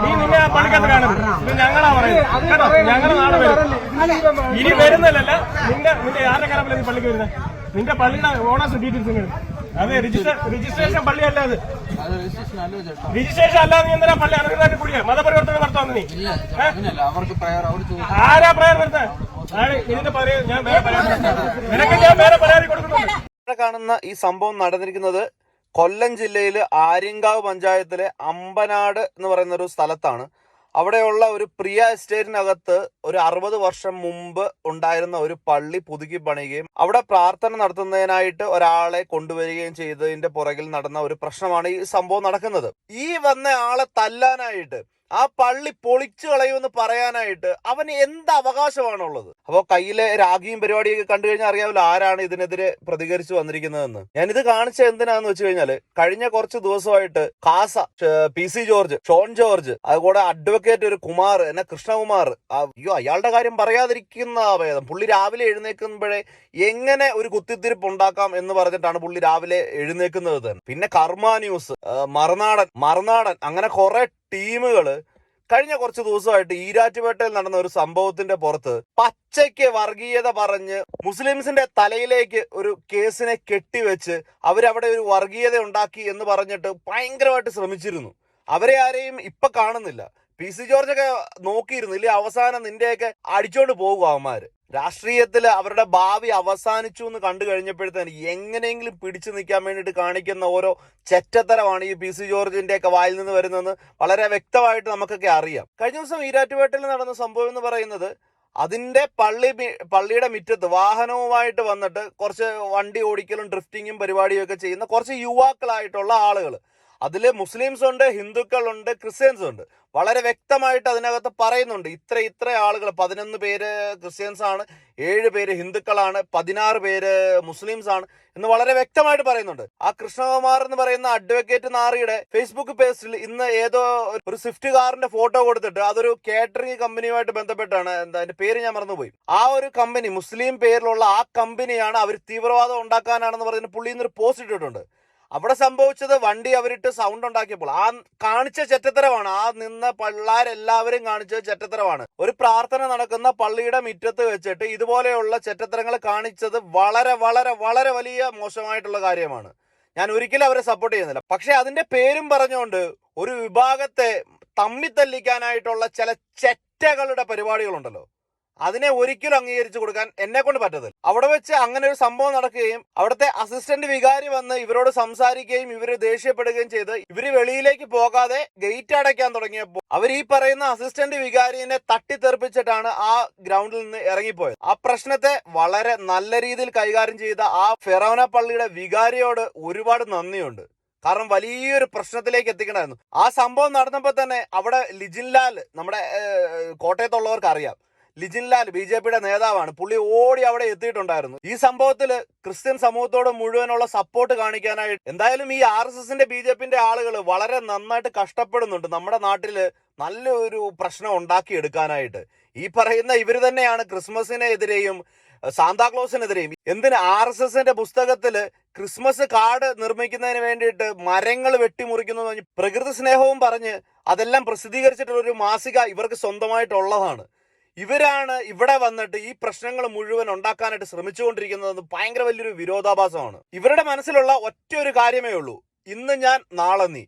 നീ നിന്നെ ആ പള്ളിക്കകത്ത് കാണും. ഇത് ഞങ്ങളാ പറയുന്നത് കേട്ടോ. ഞങ്ങളുടെ നാട് വരും. ഇനി വരുന്നില്ലല്ല. നിന്റെ ആരുടെ കാലം നീ പള്ളിക്ക് വരുന്നത്? നിന്റെ പള്ളിയുടെ ഓണേഴ്സ് ഡീറ്റെയിൽസ് അത് രജിസ്ട്രേഷൻ പള്ളിയല്ല. അത് രജിസ്ട്രേഷൻ അല്ലാതെ നീ എന്തിനാ പള്ളി അനധികൃതമായിട്ട് കുടിയാ മതപരിവർത്തനം നടത്താന്ന് നീ? ആരാ പ്രയർ വരുന്നത്? ഇതിന്റെ ഞാൻ നിനക്ക് ഞാൻ വേറെ പരാതി കൊടുക്കുന്നു. കാണുന്ന ഈ സംഭവം നടന്നിരിക്കുന്നത് കൊല്ലം ജില്ലയില് ആര്യങ്കാവ് പഞ്ചായത്തിലെ അമ്പനാട് എന്ന് പറയുന്ന ഒരു സ്ഥലത്താണ്. അവിടെയുള്ള ഒരു പ്രിയ എസ്റ്റേറ്റിനകത്ത് ഒരു 60 വർഷം മുമ്പ് ഉണ്ടായിരുന്ന ഒരു പള്ളി പുതുക്കി പണിയുകയും അവിടെ പ്രാർത്ഥന നടത്തുന്നതിനായിട്ട് ഒരാളെ കൊണ്ടുവരികയും ചെയ്തതിന്റെ പുറകിൽ നടന്ന ഒരു പ്രശ്നമാണ് ഈ സംഭവം നടക്കുന്നത്. ഈ വന്ന ആളെ തല്ലാനായിട്ട്, ആ പള്ളി പൊളിച്ചു കളയുമെന്ന് പറയാനായിട്ട് അവന് എന്ത് അവകാശമാണുള്ളത്? അപ്പോൾ കയ്യിലെ രാഗിയും പരിപാടിയൊക്കെ കണ്ടു കഴിഞ്ഞാൽ അറിയാമല്ലോ ആരാണ് ഇതിനെതിരെ പ്രതികരിച്ചു വന്നിരിക്കുന്നതെന്ന്. ഞാനിത് കാണിച്ച എന്തിനാന്ന് വെച്ച് കഴിഞ്ഞാല് കഴിഞ്ഞ കുറച്ച് ദിവസമായിട്ട് കാസ, PC ജോർജ്, ഷോൺ ജോർജ്, അതുകൂടെ അഡ്വക്കേറ്റ് ഒരു കുമാർ, എന്നെ കൃഷ്ണകുമാർ, അയ്യോ അയാളുടെ കാര്യം പറയാതിരിക്കുന്ന ഭേദം. പുള്ളി രാവിലെ എഴുന്നേൽക്കുമ്പോഴേ എങ്ങനെ ഒരു കുത്തിത്തിരിപ്പ് ഉണ്ടാക്കാം എന്ന് പറഞ്ഞിട്ടാണ് പുള്ളി രാവിലെ എഴുന്നേക്കുന്നത് തന്നെ. പിന്നെ കർമ്മ ന്യൂസ്, മറുനാടൻ അങ്ങനെ കുറെ ടീമുകള് കഴിഞ്ഞ കുറച്ച് ദിവസമായിട്ട് ഈരാറ്റുപേട്ടയിൽ നടന്ന ഒരു സംഭവത്തിന്റെ പുറത്ത് പച്ചയ്ക്ക് വർഗീയത പറഞ്ഞ് മുസ്ലിംസിന്റെ തലയിലേക്ക് ഒരു കേസിനെ കെട്ടിവെച്ച് അവരവിടെ ഒരു വർഗീയത ഉണ്ടാക്കി എന്ന് പറഞ്ഞിട്ട് ഭയങ്കരമായിട്ട് ശ്രമിച്ചിരുന്നു. അവരെ ആരെയും ഇപ്പൊ കാണുന്നില്ല. PC ജോർജൊക്കെ നോക്കിയിരുന്നില്ലേ അവസാനം നിന്റെയൊക്കെ അടിച്ചോണ്ട് പോകും അവന്മാര്. രാഷ്ട്രീയത്തില് അവരുടെ ഭാവി അവസാനിച്ചു എന്ന് കണ്ടു കഴിഞ്ഞപ്പോഴത്തേന് എങ്ങനെയെങ്കിലും പിടിച്ചു നിൽക്കാൻ വേണ്ടിയിട്ട് കാണിക്കുന്ന ഓരോ ചെറ്റത്തരമാണ് ഈ PC ജോർജിന്റെ ഒക്കെ വായിൽ നിന്ന് വരുന്നതെന്ന് വളരെ വ്യക്തമായിട്ട് നമുക്കൊക്കെ അറിയാം. കഴിഞ്ഞ ദിവസം ഈരാറ്റുപേട്ടയിൽ നടന്ന സംഭവം എന്ന് പറയുന്നത് അതിന്റെ പള്ളിയുടെ മുറ്റത്ത് വാഹനവുമായിട്ട് വന്നിട്ട് കുറച്ച് വണ്ടി ഓടിക്കലും ഡ്രിഫ്റ്റിങ്ങും പരിപാടിയും ഒക്കെ ചെയ്യുന്ന കുറച്ച് യുവാക്കളായിട്ടുള്ള ആളുകൾ. അതില് മുസ്ലിംസ് ഉണ്ട്, ഹിന്ദുക്കളുണ്ട്, ക്രിസ്ത്യൻസ് ഉണ്ട്. വളരെ വ്യക്തമായിട്ട് അതിനകത്ത് പറയുന്നുണ്ട് ഇത്ര ആളുകൾ, 11 പേര് ക്രിസ്ത്യൻസ് ആണ്, 7 പേര് ഹിന്ദുക്കളാണ്, 16 പേര് മുസ്ലിംസ് ആണ് എന്ന് വളരെ വ്യക്തമായിട്ട് പറയുന്നുണ്ട്. ആ കൃഷ്ണകുമാർ എന്ന് പറയുന്ന അഡ്വക്കേറ്റ് നാറിയുടെ ഫേസ്ബുക്ക് പേജിൽ ഇന്ന് ഏതോ ഒരു സ്വിഫ്റ്റ് കാറിന്റെ ഫോട്ടോ കൊടുത്തിട്ട് അതൊരു കേറ്ററിംഗ് കമ്പനിയുമായിട്ട് ബന്ധപ്പെട്ടാണ്, അതിന്റെ പേര് ഞാൻ മറന്നുപോയി. ആ ഒരു കമ്പനി, മുസ്ലിം പേരിലുള്ള ആ കമ്പനിയാണ് അവർ തീവ്രവാദം ഉണ്ടാക്കാനാണെന്ന് പറഞ്ഞ് പുള്ളി ഇന്നൊരു പോസ്റ്റ് ഇട്ടിട്ടുണ്ട്. അവിടെ സംഭവിച്ചത് വണ്ടി അവരിട്ട് സൗണ്ട് ഉണ്ടാക്കിയപ്പോൾ ആ കാണിച്ച ചെറ്റത്തരമാണ്. ആ നിന്ന പിള്ളേരെല്ലാവരും കാണിച്ച ചെറ്റത്തരമാണ്. ഒരു പ്രാർത്ഥന നടക്കുന്ന പള്ളിയുടെ മുറ്റത്ത് വെച്ചിട്ട് ഇതുപോലെയുള്ള ചെറ്റത്തരങ്ങൾ കാണിച്ചത് വളരെ വളരെ വളരെ വലിയ മോശമായിട്ടുള്ള കാര്യമാണ്. ഞാൻ ഒരിക്കലും അവരെ സപ്പോർട്ട് ചെയ്യുന്നില്ല. പക്ഷെ അതിന്റെ പേരും പറഞ്ഞുകൊണ്ട് ഒരു വിഭാഗത്തെ തമ്മിത്തല്ലിക്കാനായിട്ടുള്ള ചില ചെറ്റകളുടെ പരിപാടികളുണ്ടല്ലോ, അതിനെ ഒരിക്കലും അംഗീകരിച്ചു കൊടുക്കാൻ എന്നെ കൊണ്ട് പറ്റത്തില്ല. അവിടെ വെച്ച് അങ്ങനെ ഒരു സംഭവം നടക്കുകയും അവിടുത്തെ അസിസ്റ്റന്റ് വികാരി വന്ന് ഇവരോട് സംസാരിക്കുകയും ഇവര് ദേഷ്യപ്പെടുകയും ചെയ്ത് ഇവര് വെളിയിലേക്ക് പോകാതെ ഗേറ്റ് അടയ്ക്കാൻ തുടങ്ങിയപ്പോൾ അവർ ഈ പറയുന്ന അസിസ്റ്റന്റ് വികാരിനെ തട്ടിത്തെറിപ്പിച്ചിട്ടാണ് ആ ഗ്രൗണ്ടിൽ നിന്ന് ഇറങ്ങിപ്പോയത്. ആ പ്രശ്നത്തെ വളരെ നല്ല രീതിയിൽ കൈകാര്യം ചെയ്ത ആ ഫെറോന പള്ളിയുടെ വികാരിയോട് ഒരുപാട് നന്ദിയുണ്ട്. കാരണം വലിയൊരു പ്രശ്നത്തിലേക്ക് എത്തിക്കണമായിരുന്നു. ആ സംഭവം നടന്നപ്പോൾ തന്നെ അവിടെ ലിജിൻലാൽ, നമ്മുടെ കോട്ടയത്തുള്ളവർക്ക് അറിയാം, ലിജിൻലാൽ BJPയുടെ നേതാവാണ്. പുള്ളി ഓടി അവിടെ എത്തിയിട്ടുണ്ടായിരുന്നു. ഈ സംഭവത്തിൽ ക്രിസ്ത്യൻ സമൂഹത്തോട് മുഴുവനുള്ള സപ്പോർട്ട് കാണിക്കാനായിട്ട് എന്തായാലും ഈ RSSന്റെ BJPന്റെ ആളുകൾ വളരെ നന്നായിട്ട് കഷ്ടപ്പെടുന്നുണ്ട് നമ്മുടെ നാട്ടില് നല്ലൊരു പ്രശ്നം ഉണ്ടാക്കിയെടുക്കാനായിട്ട്. ഈ പറയുന്ന ഇവര് തന്നെയാണ് ക്രിസ്മസിനെതിരെയും സാന്താക്ലോസിനെതിരെയും. എന്തിന് RSSന്റെ പുസ്തകത്തില് ക്രിസ്മസ് കാർഡ് നിർമ്മിക്കുന്നതിന് വേണ്ടിയിട്ട് മരങ്ങൾ വെട്ടിമുറിക്കുന്നു, പ്രകൃതി സ്നേഹവും പറഞ്ഞ് അതെല്ലാം പ്രസിദ്ധീകരിച്ചിട്ടുള്ള ഒരു മാസിക ഇവർക്ക് സ്വന്തമായിട്ടുള്ളതാണ്. ഇവരാണ് ഇവിടെ വന്നിട്ട് ഈ പ്രശ്നങ്ങൾ മുഴുവൻ ഉണ്ടാക്കാനായിട്ട് ശ്രമിച്ചുകൊണ്ടിരിക്കുന്നത്. ഭയങ്കര വലിയൊരു വിരോധാഭാസമാണ്. ഇവരുടെ മനസ്സിലുള്ള ഒറ്റ ഒരു കാര്യമേ ഉള്ളൂ, ഇന്ന് ഞാൻ നാളെ നീ.